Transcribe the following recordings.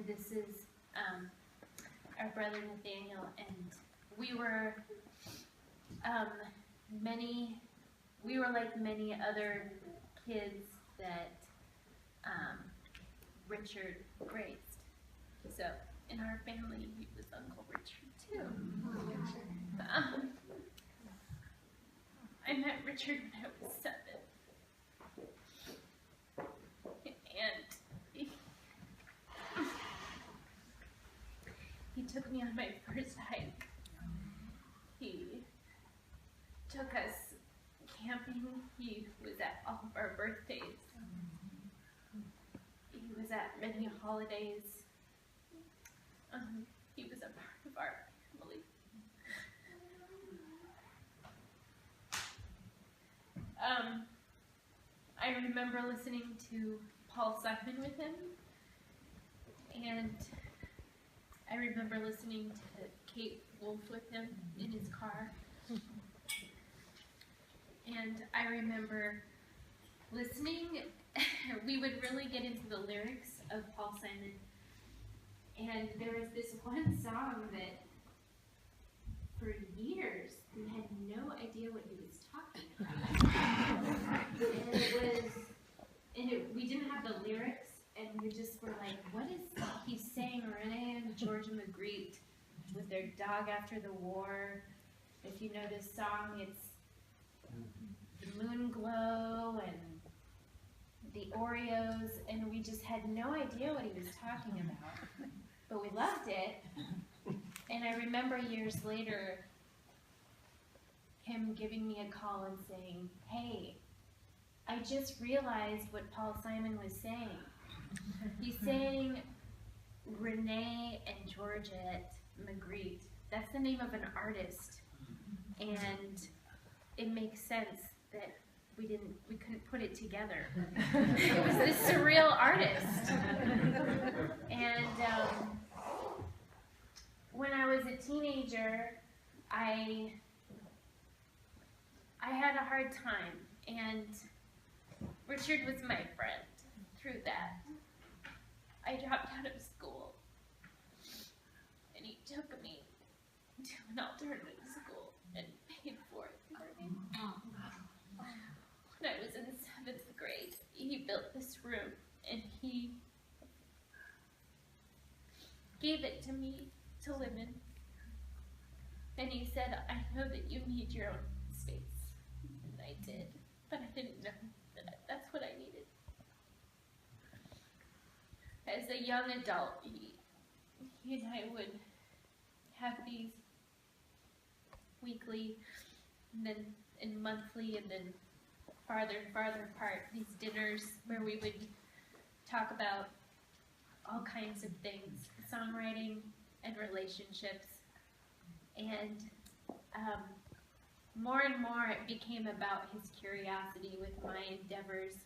and this is our brother Nathaniel, and we were like many other kids that Richard raised. So in our family, he was Uncle Richard too. I met Richard when I was 7. And he took me on my first hike. He took us camping. He was at all of our birthdays. He was at many holidays. He was a part of our family. I remember listening to Paul Simon with him, and I remember listening to Kate Wolf with him in his car. And I remember listening, we would really get into the lyrics of Paul Simon. And there was this one song that for years we had no idea what he was talking about. We didn't have the lyrics, and we just were like, what is he saying? Renee and Georgia Magritte with their Dog After the War. If you know this song, it's the Moon Glow and the Oreos, and we just had no idea what he was talking about. But we loved it. And I remember years later him giving me a call and saying, hey, I just realized what Paul Simon was saying. He's saying Renee and Georgette Magritte. That's the name of an artist. And it makes sense that we couldn't put it together. It was this surreal artist. And when I was a teenager, I had a hard time, and Richard was my friend through that. I dropped out of school, and he took me to an alternative school and paid for it for me. When I was in 7th grade, he built this room, and he gave it to me to live in. And he said, I know that you need your own space. And I did, but I didn't know that that's what I needed. As a young adult, he and I would have these weekly, and monthly, and then farther and farther apart, these dinners where we would talk about all kinds of things, songwriting and relationships. And more and more it became about his curiosity with my endeavors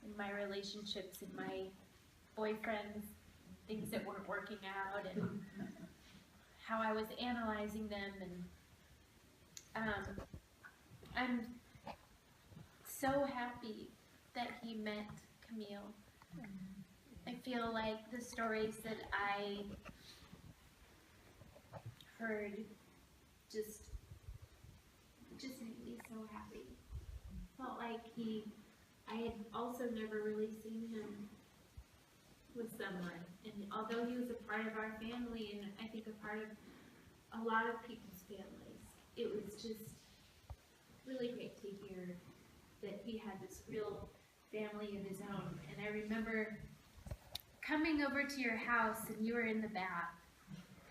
and my relationships and my boyfriends, things that weren't working out, and how I was analyzing them. And I'm so happy that he met Camille. I feel like the stories that I heard just made me so happy. Felt like I had also never really seen him with someone. And although he was a part of our family, and I think a part of a lot of people's families, it was just really great to hear that he had this real family of his own. And I remember coming over to your house, and you were in the bath,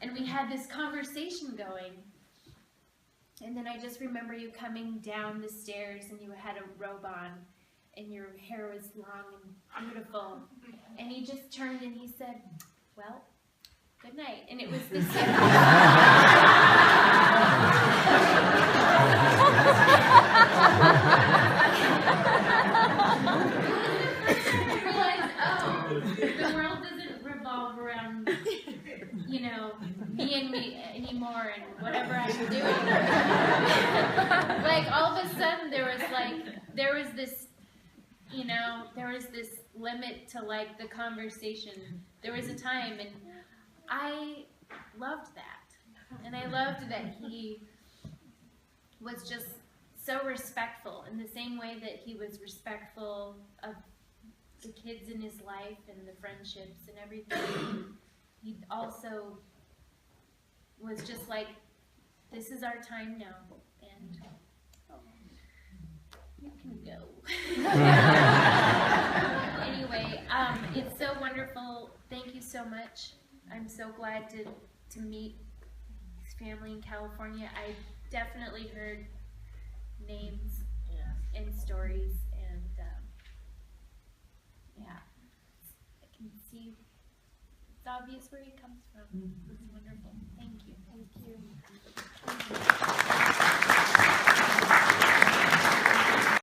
and we had this conversation going. And then I just remember you coming down the stairs, and you had a robe on, and your hair was long and beautiful. And he just turned and he said, well, good night. And it was this I realized, oh, the world doesn't revolve around, you know, me and me anymore and whatever I'm doing. Like all of a sudden there was this, you know, there was this limit to like the conversation. There was a time, and I loved that, and I loved that he was just so respectful in the same way that he was respectful of the kids in his life and the friendships and everything. He also was just like, this is our time now, and you can go. Anyway, it's so wonderful. Thank you so much. I'm so glad to meet his family in California. I definitely heard names and stories, and yeah, I can see it's obvious where he comes from. It's wonderful. Thank you. Thank you.